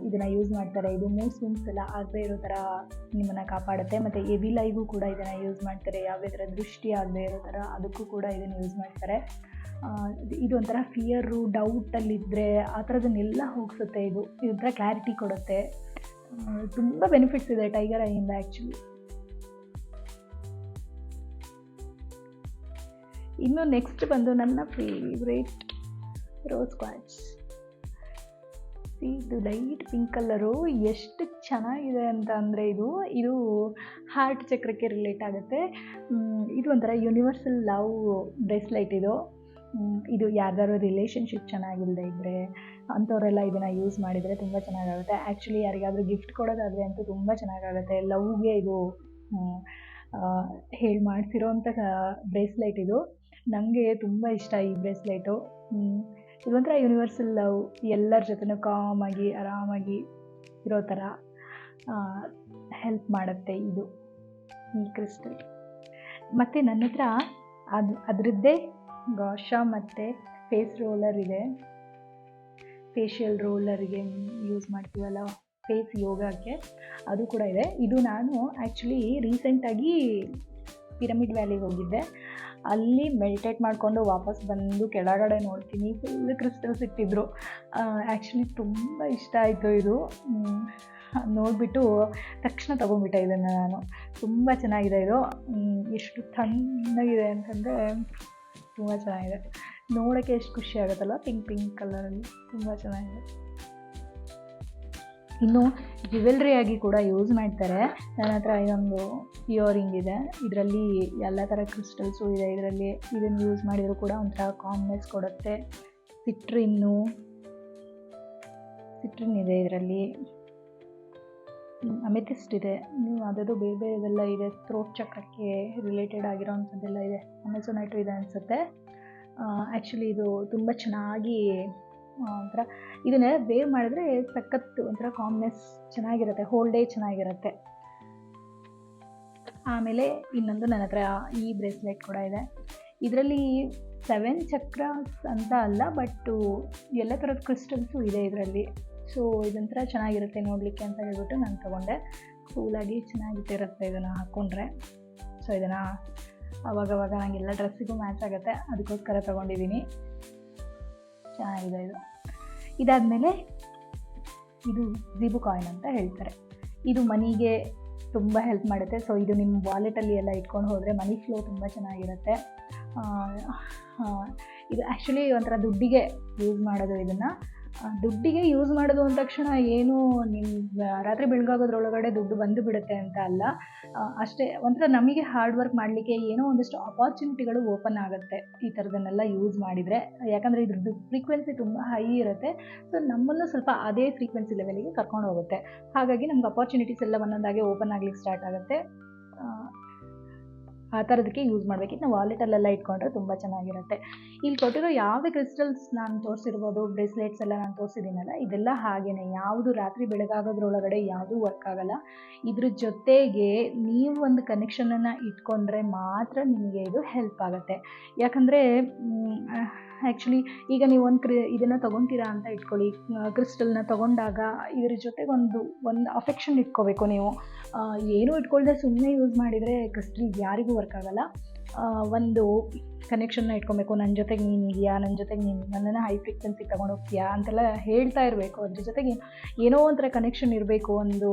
ಇದನ್ನು ಯೂಸ್ ಮಾಡ್ತಾರೆ. ಇದು ಮೂಡ್ ಸ್ವಿಂಗ್ಸ್ ಎಲ್ಲ ಆಗದೆ ಇರೋ ಥರ ನಿಮ್ಮನ್ನು ಕಾಪಾಡುತ್ತೆ. ಮತ್ತು ಎವಿಲ್ ಐಗೂ ಕೂಡ ಇದನ್ನು ಯೂಸ್ ಮಾಡ್ತಾರೆ, ಯಾವುದೇ ಥರ ದೃಷ್ಟಿ ಆಗದೆ ಇರೋ ಥರ ಅದಕ್ಕೂ ಕೂಡ ಇದನ್ನು ಯೂಸ್ ಮಾಡ್ತಾರೆ. ಇದೊಂಥರ ಫಿಯರು, ಡೌಟಲ್ಲಿದ್ದರೆ ಆ ಥರದನ್ನೆಲ್ಲ ಹೋಗಿಸುತ್ತೆ. ಇದೊಂಥರ ಕ್ಲಾರಿಟಿ ಕೊಡುತ್ತೆ. ತುಂಬ ಬೆನಿಫಿಟ್ಸ್ ಇದೆ ಟೈಗರ್ ಐಯಿಂದ ಆ್ಯಕ್ಚುಲಿ. ಇನ್ನು ನೆಕ್ಸ್ಟ್ ಬಂದು ನನ್ನ ಫೇವ್ರೇಟ್ ರೋಸ್ ಕ್ವಾರ್ಟ್ಸ್. ಇದು ಲೈಟ್ ಪಿಂಕ್ ಕಲರು ಎಷ್ಟು ಚೆನ್ನಾಗಿದೆ ಅಂತ ಅಂದರೆ ಇದು ಹಾರ್ಟ್ ಚಕ್ರಕ್ಕೆ ರಿಲೇಟ್ ಆಗುತ್ತೆ. ಇದು ಒಂಥರ ಯೂನಿವರ್ಸಲ್ ಲವ್ ಬ್ರೇಸ್ಲೈಟ್ ಇದು ಯಾರ್ದಾರು ರಿಲೇಷನ್ಶಿಪ್ ಚೆನ್ನಾಗಿಲ್ಲದೆ ಇದ್ದರೆ ಅಂಥವರೆಲ್ಲ ಇದನ್ನು ಯೂಸ್ ಮಾಡಿದರೆ ತುಂಬ ಚೆನ್ನಾಗಾಗುತ್ತೆ. ಆ್ಯಕ್ಚುಲಿ ಯಾರಿಗಾದರೂ ಗಿಫ್ಟ್ ಕೊಡೋದಾದರೆ ಅಂತೂ ತುಂಬ ಚೆನ್ನಾಗಾಗುತ್ತೆ. ಲವ್ಗೆ ಇದು ಹೇಳಿ ಮಾಡಿಸಿರೋಂಥ ಬ್ರೇಸ್ಲೈಟ್ ಇದು. ನನಗೆ ತುಂಬ ಇಷ್ಟ ಈ ಬ್ರೇಸ್ಲೈಟು. ಇದೊಂಥರ ಯೂನಿವರ್ಸಲ್ ಲವ್, ಎಲ್ಲರ ಜೊತೆನೂ ಕಾಮಾಗಿ ಆರಾಮಾಗಿ ಇರೋ ಥರ ಹೆಲ್ಪ್ ಮಾಡುತ್ತೆ ಇದು ಈ ಕ್ರಿಸ್ಟಲ್. ಮತ್ತು ನನ್ನ ಹತ್ರ ಅದರದ್ದೇ ಗಾಶ ಮತ್ತು ಫೇಸ್ ರೋಲರ್ ಇದೆ. ಫೇಶಿಯಲ್ ರೋಲರ್ಗೆ ಯೂಸ್ ಮಾಡ್ತೀವಲ್ಲ ಫೇಸ್ ಯೋಗಕ್ಕೆ, ಅದು ಕೂಡ ಇದೆ. ಇದು ನಾನು ಆ್ಯಕ್ಚುಲಿ ರೀಸೆಂಟಾಗಿ ಪಿರಮಿಡ್ ವ್ಯಾಲಿಗೆ ಹೋಗಿದ್ದೆ. ಅಲ್ಲಿ ಮೆಡಿಟೇಟ್ ಮಾಡಿಕೊಂಡು ವಾಪಸ್ ಬಂದು ಕೆಳಗಡೆ ನೋಡ್ತೀನಿ, ಫುಲ್ ಕ್ರಿಸ್ಟಲ್ಸ್ ಇಟ್ಟಿದ್ರು. ಆ್ಯಕ್ಚುಲಿ ತುಂಬ ಇಷ್ಟ ಆಯಿತು ಇದು. ನೋಡಿಬಿಟ್ಟು ತಕ್ಷಣ ತೊಗೊಂಡ್ಬಿಟ್ಟೆ ಇದನ್ನು ನಾನು. ತುಂಬ ಚೆನ್ನಾಗಿದೆ ಇದು. ಎಷ್ಟು ತಣ್ಣಗಿದೆ ಅಂತಂದರೆ ತುಂಬ ಚೆನ್ನಾಗಿದೆ. ನೋಡೋಕ್ಕೆ ಎಷ್ಟು ಖುಷಿ ಆಗುತ್ತಲ್ಲ, ಪಿಂಕ್ ಕಲರಲ್ಲಿ ತುಂಬ ಚೆನ್ನಾಗಿದೆ. ಇನ್ನು ಜ್ಯುವೆಲ್ರಿಯಾಗಿ ಕೂಡ ಯೂಸ್ ಮಾಡ್ತಾರೆ. ನನ್ನ ಹತ್ರ ಇದೊಂದು ಇಯರಿಂಗ್ ಇದೆ. ಇದರಲ್ಲಿ ಎಲ್ಲ ಥರ ಕ್ರಿಸ್ಟಲ್ಸು ಇದೆ. ಇದನ್ನು ಯೂಸ್ ಮಾಡಿದರೂ ಕೂಡ ಒಂಥರ ಕಾಮ್ನೆಸ್ ಕೊಡುತ್ತೆ. ಸಿಟ್ರಿನ್ ಇದೆ ಇದರಲ್ಲಿ. ಅಮೆಥಿಸ್ಟ್ ಇದೆ. ಅದರದ್ದು ಬೇರೆಲ್ಲ ಇದೆ. ಥ್ರೋಟ್ ಚಕ್ರಕ್ಕೆ ರಿಲೇಟೆಡ್ ಆಗಿರೋವಂಥದ್ದೆಲ್ಲ ಇದೆ. ಅಮೆಝೋನೈಟು ಇದೆ ಅನಿಸುತ್ತೆ. ಆ್ಯಕ್ಚುಲಿ ಇದು ತುಂಬ ಚೆನ್ನಾಗಿ ಒಂಥರ ಇದನ್ನೆಲ್ಲ ವೇವ್ ಮಾಡಿದ್ರೆ ಸಖತ್ತು ಒಂಥರ ಕಾಮ್ನೆಸ್ ಚೆನ್ನಾಗಿರುತ್ತೆ, ಹೋಲ್ ಡೇ ಚೆನ್ನಾಗಿರುತ್ತೆ. ಆಮೇಲೆ ಇನ್ನೊಂದು ನನ್ನ ಹತ್ರ ಈ ಬ್ರೇಸ್ಲೆಟ್ ಕೂಡ ಇದೆ. ಇದರಲ್ಲಿ 7 ಚಕ್ರಾಸ್ ಅಂತ ಅಲ್ಲ, ಬಟ್ಟು ಎಲ್ಲ ಥರದ ಕ್ರಿಸ್ಟಲ್ಸು ಇದೆ ಇದರಲ್ಲಿ. ಸೊ ಇದೊಂಥರ ಚೆನ್ನಾಗಿರುತ್ತೆ ನೋಡಲಿಕ್ಕೆ ಅಂತ ಹೇಳ್ಬಿಟ್ಟು ನಾನು ತೊಗೊಂಡೆ. ಕೂಲಾಗಿ ಚೆನ್ನಾಗಿರುತ್ತೆ ಇದನ್ನು ಹಾಕ್ಕೊಂಡ್ರೆ. ಸೊ ಇದನ್ನು ಅವಾಗವಾಗ ನನಗೆಲ್ಲ ಡ್ರೆಸ್ಸಿಗೂ ಮ್ಯಾಚ್ ಆಗುತ್ತೆ, ಅದಕ್ಕೋಸ್ಕರ ತೊಗೊಂಡಿದ್ದೀನಿ. ಚೆನ್ನಾಗಿದೆ ಇದು. ಇದಾದಮೇಲೆ ಇದು ಝೀಬು ಕಾಯಿನ್ ಅಂತ ಹೇಳ್ತಾರೆ. ಇದು ಮನಿಗೆ ತುಂಬ ಹೆಲ್ಪ್ ಮಾಡುತ್ತೆ. ಸೊ ಇದು ನಿಮ್ಮ ವಾಲೆಟಲ್ಲಿ ಎಲ್ಲ ಇಟ್ಕೊಂಡು ಹೋದರೆ ಮನಿ ಫ್ಲೋ ತುಂಬ ಚೆನ್ನಾಗಿರುತ್ತೆ. ಇದು ಆ್ಯಕ್ಚುಲಿ ಒಂಥರ ದುಡ್ಡಿಗೆ ಯೂಸ್ ಮಾಡೋದು. ಇದನ್ನು ದುಡ್ಡಿಗೆ ಯೂಸ್ ಮಾಡೋದು ಅಂದ ತಕ್ಷಣ ಏನು ನಿಮ್ಮ ರಾತ್ರಿ ಬೆಳಗಾಗೋದ್ರೊಳಗಡೆ ದುಡ್ಡು ಬಂದು ಬಿಡುತ್ತೆ ಅಂತ ಅಲ್ಲ. ಅಷ್ಟೇ ಒಂಥರ ನಮಗೆ ಹಾರ್ಡ್ ವರ್ಕ್ ಮಾಡಲಿಕ್ಕೆ ಏನೋ ಒಂದಷ್ಟು ಅಪಾರ್ಚುನಿಟಿಗಳು ಓಪನ್ ಆಗುತ್ತೆ ಈ ಥರದನ್ನೆಲ್ಲ ಯೂಸ್ ಮಾಡಿದರೆ. ಯಾಕಂದರೆ ಇದ್ರದ್ದು ಫ್ರೀಕ್ವೆನ್ಸಿ ತುಂಬ ಹೈ ಇರುತ್ತೆ. ಸೊ ನಮ್ಮನ್ನು ಸ್ವಲ್ಪ ಅದೇ ಫ್ರೀಕ್ವೆನ್ಸಿ ಲೆವೆಲಿಗೆ ಕರ್ಕೊಂಡು ಹೋಗುತ್ತೆ. ಹಾಗಾಗಿ ನಮ್ಗೆ ಅಪಾರ್ಚುನಿಟೀಸ್ ಎಲ್ಲ ಒಂದೊಂದಾಗಿ ಓಪನ್ ಆಗಲಿಕ್ಕೆ ಸ್ಟಾರ್ಟ್ ಆಗುತ್ತೆ. ಆ ಥರದಕ್ಕೆ ಯೂಸ್ ಮಾಡಬೇಕಿತ್ತು. ನಾವು ವಾಲೆಟಲ್ಲೆಲ್ಲ ಇಟ್ಕೊಂಡ್ರೆ ತುಂಬ ಚೆನ್ನಾಗಿರುತ್ತೆ. ಇಲ್ಲಿ ಕೊಟ್ಟಿರೋ ಯಾವುದೇ ಕ್ರಿಸ್ಟಲ್ಸ್ ನಾನು ತೋರಿಸಿರ್ಬೋದು, ಬ್ರೇಸ್ಲೆಟ್ಸ್ ಎಲ್ಲ ನಾನು ತೋರಿಸಿದ್ದೀನಲ್ಲ, ಇದೆಲ್ಲ ಹಾಗೇ ಯಾವುದು ರಾತ್ರಿ ಬೆಳಗಾಗೋದ್ರೊಳಗಡೆ ಯಾವುದೂ ವರ್ಕ್ ಆಗಲ್ಲ. ಇದ್ರ ಜೊತೆಗೆ ನೀವು ಒಂದು ಕನೆಕ್ಷನನ್ನು ಇಟ್ಕೊಂಡ್ರೆ ಮಾತ್ರ ನಿಮಗೆ ಇದು ಹೆಲ್ಪ್ ಆಗುತ್ತೆ. ಯಾಕಂದರೆ ಆ್ಯಕ್ಚುಲಿ ಈಗ ನೀವು ಇದನ್ನು ತೊಗೊತೀರಾ ಅಂತ ಇಟ್ಕೊಳ್ಳಿ, ಕ್ರಿಸ್ಟಲ್ನ ತೊಗೊಂಡಾಗ ಇದ್ರ ಜೊತೆಗೆ ಒಂದು ಅಫೆಕ್ಷನ್ ಇಟ್ಕೋಬೇಕು ನೀವು. ಏನೂ ಇಟ್ಕೊಳ್ದೆ ಸುಮ್ಮನೆ ಯೂಸ್ ಮಾಡಿದರೆ ಕ್ರಿಸ್ಟಲ್ ಯಾರಿಗೂ ವರ್ಕ್ ಆಗಲ್ಲ. ಒಂದು ಕನೆಕ್ಷನ್ನ ಇಟ್ಕೊಬೇಕು. ನನ್ನ ಜೊತೆಗೆ ನೀನು ಇದೆಯಾ, ನನ್ನ ಜೊತೆಗೆ ನೀನು ನನ್ನನ್ನು ಹೈ ಫ್ರೀಕ್ವೆನ್ಸಿಗೆ ತಗೊಂಡು ಹೋಗ್ತೀಯಾ ಅಂತೆಲ್ಲ ಹೇಳ್ತಾ ಇರಬೇಕು. ಅದ್ರ ಜೊತೆಗೆ ಏನೋ ಒಂಥರ ಕನೆಕ್ಷನ್ ಇರಬೇಕು. ಒಂದು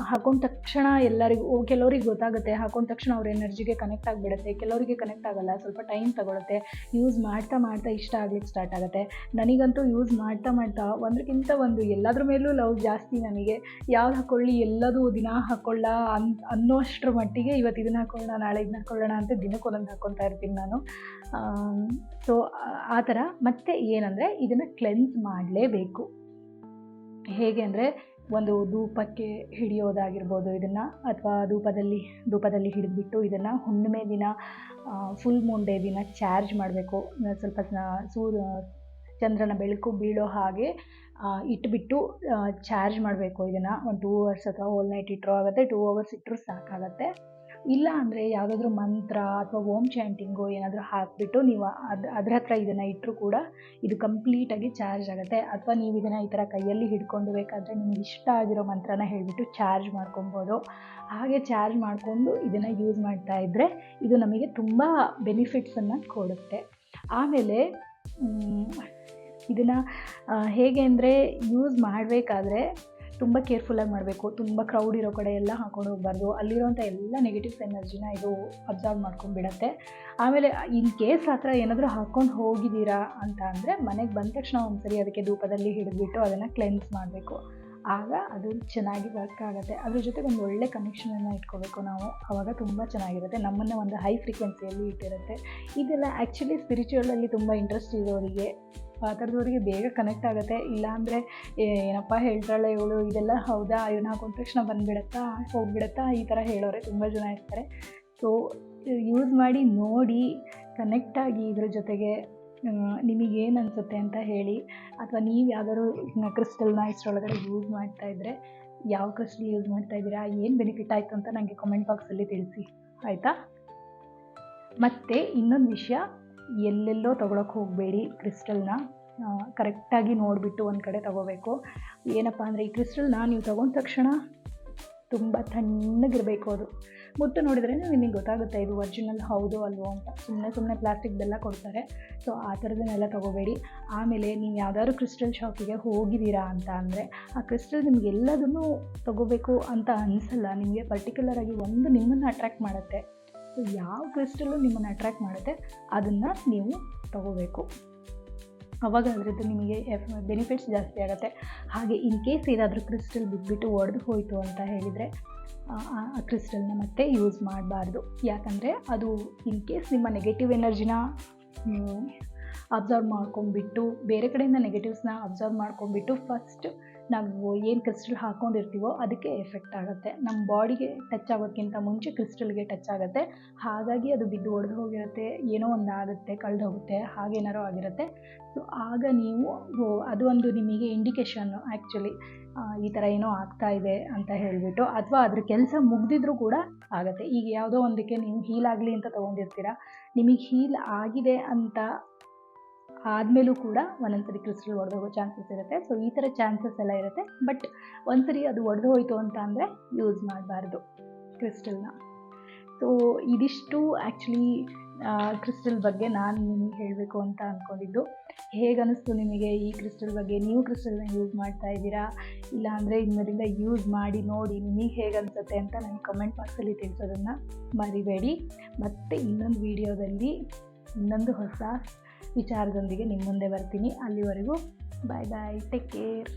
ಹಾಕೊಂಡ ತಕ್ಷಣ ಎಲ್ಲರಿಗೂ ಕೆಲವ್ರಿಗೆ ಗೊತ್ತಾಗುತ್ತೆ, ಹಾಕೊಂಡ ತಕ್ಷಣ ಅವ್ರ ಎನರ್ಜಿಗೆ ಕನೆಕ್ಟ್ ಆಗಿಬಿಡುತ್ತೆ. ಕೆಲವರಿಗೆ ಕನೆಕ್ಟ್ ಆಗೋಲ್ಲ, ಸ್ವಲ್ಪ ಟೈಮ್ ತಗೊಳುತ್ತೆ. ಯೂಸ್ ಮಾಡ್ತಾ ಮಾಡ್ತಾ ಇಷ್ಟ ಆಗ್ಲಿಕ್ಕೆ ಸ್ಟಾರ್ಟ್ ಆಗುತ್ತೆ. ನನಗಂತೂ ಯೂಸ್ ಮಾಡ್ತಾ ಮಾಡ್ತಾ ಒಂದಕ್ಕಿಂತ ಒಂದು ಎಲ್ಲದ್ರ ಮೇಲೂ ಲವ್ ಜಾಸ್ತಿ ನನಗೆ. ಯಾವ್ದು ಹಾಕ್ಕೊಳ್ಳಿ, ಎಲ್ಲದೂ ದಿನ ಹಾಕ್ಕೊಳ್ಳ ಅನ್ನೋಷ್ಟರ ಮಟ್ಟಿಗೆ ಇವತ್ತು ಇದನ್ನ ಹಾಕೊಳ್ಳೋಣ, ನಾಳೆ ಇದನ್ನ ಹಾಕೊಳ್ಳೋಣ ಅಂತ ದಿನಕ್ಕೊಂದೊಂದು ಹಾಕ್ಕೊತಾ ಇರ್ತೀನಿ ನಾನು. ಸೊ ಆ ಥರ. ಮತ್ತು ಏನಂದರೆ ಇದನ್ನು ಕ್ಲೆನ್ಸ್ ಮಾಡಲೇಬೇಕು. ಹೇಗೆ ಅಂದರೆ ಒಂದು ಧೂಪಕ್ಕೆ ಹಿಡಿಯೋದಾಗಿರ್ಬೋದು ಇದನ್ನು, ಅಥವಾ ಧೂಪದಲ್ಲಿ ಹಿಡಿದ್ಬಿಟ್ಟು ಇದನ್ನು ಹುಣ್ಣಿಮೆ ದಿನ, ಫುಲ್ ಮೂನ್ ಡೇ ದಿನ ಚಾರ್ಜ್ ಮಾಡಬೇಕು. ಸ್ವಲ್ಪ ಚಂದ್ರನ ಬೆಳಕು ಬೀಳೋ ಹಾಗೆ ಇಟ್ಬಿಟ್ಟು ಚಾರ್ಜ್ ಮಾಡಬೇಕು. ಇದನ್ನು ಒಂದು 2 hours ಅಥವಾ ಹೋಲ್ ನೈಟ್ ಇಟ್ಟರೂ ಆಗುತ್ತೆ, 2 hours ಇಟ್ಟರೂ ಸಾಕಾಗತ್ತೆ. ಇಲ್ಲ ಅಂದರೆ ಯಾವುದಾದ್ರೂ ಮಂತ್ರ ಅಥವಾ ಓಮ್ ಚಾಂಟಿಂಗು ಏನಾದರೂ ಹಾಕಿಬಿಟ್ಟು ನೀವು ಅದ್ರ ಹತ್ರ ಇದನ್ನು ಇಟ್ಟರೂ ಕೂಡ ಇದು ಕಂಪ್ಲೀಟಾಗಿ ಚಾರ್ಜ್ ಆಗುತ್ತೆ. ಅಥವಾ ನೀವು ಇದನ್ನು ಈ ಥರ ಕೈಯಲ್ಲಿ ಹಿಡ್ಕೊಂಡು ಬೇಕಾದರೆ ನಿಮ್ಗೆ ಇಷ್ಟ ಆಗಿರೋ ಮಂತ್ರನ ಹೇಳಿಬಿಟ್ಟು ಚಾರ್ಜ್ ಮಾಡ್ಕೊಬೋದು. ಹಾಗೆ ಚಾರ್ಜ್ ಮಾಡಿಕೊಂಡು ಇದನ್ನು ಯೂಸ್ ಮಾಡ್ತಾ ಇದ್ದರೆ ಇದು ನಮಗೆ ತುಂಬ ಬೆನಿಫಿಟ್ಸನ್ನು ಕೊಡುತ್ತೆ. ಆಮೇಲೆ ಇದನ್ನು ಹೇಗೆ ಅಂದರೆ ಯೂಸ್ ಮಾಡಬೇಕಾದ್ರೆ ತುಂಬ ಕೇರ್ಫುಲ್ಲಾಗಿ ಮಾಡಬೇಕು. ತುಂಬ ಕ್ರೌಡ್ ಇರೋ ಕಡೆ ಎಲ್ಲ ಹಾಕೊಂಡು ಹೋಗಬಾರ್ದು. ಅಲ್ಲಿರೋಂಥ ಎಲ್ಲ ನೆಗೆಟಿವ್ಸ್ ಎನರ್ಜಿನ ಇದು ಅಬ್ಸರ್ವ್ ಮಾಡ್ಕೊಂಡ್ಬಿಡತ್ತೆ. ಆಮೇಲೆ ಇನ್ ಕೇಸ್ ಆ ಥರ ಏನಾದರೂ ಹಾಕ್ಕೊಂಡು ಹೋಗಿದ್ದೀರಾ ಅಂತ ಅಂದರೆ ಮನೆಗೆ ಬಂದ ತಕ್ಷಣ ಒಂದ್ಸರಿ ಅದಕ್ಕೆ ಧೂಪದಲ್ಲಿ ಹಿಡಿದ್ಬಿಟ್ಟು ಅದನ್ನು ಕ್ಲೆನ್ಸ್ ಮಾಡಬೇಕು. ಆಗ ಅದು ಚೆನ್ನಾಗಿ ವರ್ಕ್ ಆಗುತ್ತೆ. ಅದ್ರ ಜೊತೆಗೆ ಒಂದು ಒಳ್ಳೆ ಕನೆಕ್ಷನನ್ನು ಇಟ್ಕೋಬೇಕು ನಾವು. ಆವಾಗ ತುಂಬ ಚೆನ್ನಾಗಿರುತ್ತೆ, ನಮ್ಮನ್ನು ಒಂದು ಹೈ ಫ್ರೀಕ್ವೆನ್ಸಿಯಲ್ಲಿ ಇಟ್ಟಿರುತ್ತೆ. ಇದೆಲ್ಲ ಆ್ಯಕ್ಚುಲಿ ಸ್ಪಿರಿಚುವಲಲ್ಲಿ ತುಂಬ ಇಂಟ್ರೆಸ್ಟ್ ಇರೋರಿಗೆ, ಆ ಥರದವರಿಗೆ ಬೇಗ ಕನೆಕ್ಟ್ ಆಗುತ್ತೆ. ಇಲ್ಲಾಂದರೆ ಏನಪ್ಪ ಹೇಳ್ತಾಳೆ ಇವಳು, ಇದೆಲ್ಲ ಹೌದಾ, ಇವನ್ನ ಹಾಕೊಂಡ ತಕ್ಷಣ ಬಂದುಬಿಡತ್ತಾ, ಹೋಗಿಬಿಡತ್ತಾ, ಈ ಥರ ಹೇಳೋರೆ ತುಂಬ ಜನ ಇರ್ತಾರೆ. ಸೊ ಯೂಸ್ ಮಾಡಿ ನೋಡಿ, ಕನೆಕ್ಟಾಗಿ ಇದ್ರ ಜೊತೆಗೆ ನಿಮಗೇನು ಅನಿಸುತ್ತೆ ಅಂತ ಹೇಳಿ. ಅಥವಾ ನೀವು ಯಾವ್ದಾದ್ರು ಕ್ರಿಸ್ಟಲ್ನ ಇಷ್ಟರೊಳಗಡೆ ಯೂಸ್ ಮಾಡ್ತಾಯಿದ್ರೆ ಯಾವ ಕ್ರಿಸ್ಟಲ್ ಯೂಸ್ ಮಾಡ್ತಾಯಿದ್ದೀರಾ, ಏನು ಬೆನಿಫಿಟ್ ಆಯಿತು ಅಂತ ನನಗೆ ಕಮೆಂಟ್ ಬಾಕ್ಸಲ್ಲಿ ತಿಳಿಸಿ, ಆಯಿತಾ? ಮತ್ತು ಇನ್ನೊಂದು ವಿಷಯ, ಎಲ್ಲೆಲ್ಲೋ ತೊಗೊಳಕ್ಕೆ ಹೋಗಬೇಡಿ. ಕ್ರಿಸ್ಟಲ್ನ ಕರೆಕ್ಟಾಗಿ ನೋಡಿಬಿಟ್ಟು ಒಂದು ಕಡೆ ತೊಗೋಬೇಕು. ಏನಪ್ಪ ಅಂದರೆ ಈ ಕ್ರಿಸ್ಟಲ್ನ ನೀವು ತೊಗೊಂಡ ತಕ್ಷಣ ತುಂಬ ತಣ್ಣಗಿರಬೇಕು. ಅದು ಮುಟ್ಟು ನೋಡಿದ್ರೇ ನಿಮಗೆ ಗೊತ್ತಾಗುತ್ತೆ ಇದು ಒರಿಜಿನಲ್ ಹೌದು ಅಲ್ವೋ ಅಂತ. ಸುಮ್ಮನೆ ಪ್ಲಾಸ್ಟಿಕ್ದೆಲ್ಲ ಕೊಡ್ತಾರೆ. ಸೊ ಆ ಥರದನ್ನೆಲ್ಲ ತೊಗೋಬೇಡಿ. ಆಮೇಲೆ ನೀವು ಯಾವ್ದಾದ್ರು ಕ್ರಿಸ್ಟಲ್ ಶಾಪಿಗೆ ಹೋಗಿದ್ದೀರಾ ಅಂತ ಅಂದರೆ ಆ ಕ್ರಿಸ್ಟಲ್ ನಿಮ್ಗೆ ಎಲ್ಲದನ್ನೂ ತೊಗೋಬೇಕು ಅಂತ ಅನಿಸಲ್ಲ. ನಿಮಗೆ ಪರ್ಟಿಕ್ಯುಲರಾಗಿ ಒಂದು ನಿಮ್ಮನ್ನು ಅಟ್ರ್ಯಾಕ್ಟ್ ಮಾಡುತ್ತೆ. ಸೊ ಯಾವ ಕ್ರಿಸ್ಟಲ್ಲು ನಿಮ್ಮನ್ನು ಅಟ್ರ್ಯಾಕ್ಟ್ ಮಾಡುತ್ತೆ ಅದನ್ನು ನೀವು ತೊಗೋಬೇಕು. ಅವಾಗ ಅದರದ್ದು ನಿಮಗೆ ಬೆನಿಫಿಟ್ಸ್ ಜಾಸ್ತಿ ಆಗುತ್ತೆ. ಹಾಗೆ ಇನ್ ಕೇಸ್ ಏನಾದರೂ ಕ್ರಿಸ್ಟಲ್ ಬಿದ್ದುಬಿಟ್ಟು ಒಡೆದು ಹೋಯಿತು ಅಂತ ಹೇಳಿದರೆ ಆ ಕ್ರಿಸ್ಟಲ್ನ ಮತ್ತೆ ಯೂಸ್ ಮಾಡಬಾರ್ದು. ಯಾಕಂದರೆ ಅದು ಇನ್ ಕೇಸ್ ನಿಮ್ಮ ನೆಗೆಟಿವ್ ಎನರ್ಜಿನ ಅಬ್ಸರ್ವ್ ಮಾಡ್ಕೊಂಡ್ಬಿಟ್ಟು, ಬೇರೆ ಕಡೆಯಿಂದ ನೆಗೆಟಿವ್ಸ್ನ ಅಬ್ಸರ್ವ್ ಮಾಡ್ಕೊಂಡ್ಬಿಟ್ಟು ಫಸ್ಟ್ ನಾವು ಏನು ಕ್ರಿಸ್ಟಲ್ ಹಾಕ್ಕೊಂಡಿರ್ತೀವೋ ಅದಕ್ಕೆ ಎಫೆಕ್ಟ್ ಆಗುತ್ತೆ. ನಮ್ಮ ಬಾಡಿಗೆ ಟಚ್ ಆಗೋದಕ್ಕಿಂತ ಮುಂಚೆ ಕ್ರಿಸ್ಟಲ್ಗೆ ಟಚ್ ಆಗುತ್ತೆ. ಹಾಗಾಗಿ ಅದು ಬಿದ್ದು ಒಡೆದು ಹೋಗಿರುತ್ತೆ, ಏನೋ ಒಂದು ಆಗುತ್ತೆ, ಕಳೆದು ಹೋಗುತ್ತೆ, ಹಾಗೇನಾರೋ ಆಗಿರುತ್ತೆ. ಸೊ ಆಗ ನೀವು ಅದು ಒಂದು ನಿಮಗೆ ಇಂಡಿಕೇಷನ್ನು ಆ್ಯಕ್ಚುಲಿ ಈ ಥರ ಏನೋ ಆಗ್ತಾ ಇದೆ ಅಂತ ಹೇಳಿಬಿಟ್ಟು. ಅಥವಾ ಅದ್ರ ಕೆಲಸ ಮುಗ್ದಿದ್ರೂ ಕೂಡ ಆಗುತ್ತೆ. ಈಗ ಯಾವುದೋ ಒಂದಕ್ಕೆ ನೀವು ಹೀಲ್ ಆಗಲಿ ಅಂತ ತೊಗೊಂಡಿರ್ತೀರ, ನಿಮಗೆ ಹೀಲ್ ಆಗಿದೆ ಅಂತ ಆದಮೇಲೂ ಕೂಡ ಒಂದೊಂದ್ಸರಿ ಕ್ರಿಸ್ಟಲ್ ಒಡೆದೋಗೋ ಚಾನ್ಸಸ್ ಇರುತ್ತೆ. ಸೊ ಈ ಥರ ಚಾನ್ಸಸ್ ಎಲ್ಲ ಇರುತ್ತೆ. ಬಟ್ ಒಂದ್ಸರಿ ಅದು ಒಡೆದು ಹೋಯಿತು ಅಂತ ಅಂದರೆ ಯೂಸ್ ಮಾಡಬಾರ್ದು ಕ್ರಿಸ್ಟಲ್ನ. ಸೊ ಇದಿಷ್ಟು ಆ್ಯಕ್ಚುಲಿ ಕ್ರಿಸ್ಟಲ್ ಬಗ್ಗೆ ನಾನು ನಿಮಗೆ ಹೇಳಬೇಕು ಅಂತ ಅಂದ್ಕೊಂಡಿದ್ದು. ಹೇಗೆ ಅನ್ನಿಸ್ತು ನಿಮಗೆ ಈ ಕ್ರಿಸ್ಟಲ್ ಬಗ್ಗೆ? ನೀವು ಕ್ರಿಸ್ಟಲ್ನ ಯೂಸ್ ಮಾಡ್ತಾ ಇದ್ದೀರಾ, ಇಲ್ಲಾಂದರೆ ಇನ್ಮೇಲಿಂದ ಯೂಸ್ ಮಾಡಿ ನೋಡಿ ನಿಮಗೆ ಹೇಗೆ ಅನಿಸುತ್ತೆ ಅಂತ ನನಗೆ ಕಮೆಂಟ್ ಬಾಕ್ಸಲ್ಲಿ ತಿಳಿಸೋದನ್ನು ಮರಿಬೇಡಿ. ಮತ್ತು ಇನ್ನೊಂದು ವಿಡಿಯೋದಲ್ಲಿ ಇನ್ನೊಂದು ಹೊಸ ವಿಚಾರದೊಂದಿಗೆ ನಿಮ್ಮ ಮುಂದೆ ಬರ್ತೀನಿ. ಅಲ್ಲಿವರೆಗೂ ಬಾಯ್ ಬಾಯ್, ಟೇಕ್ ಕೇರ್.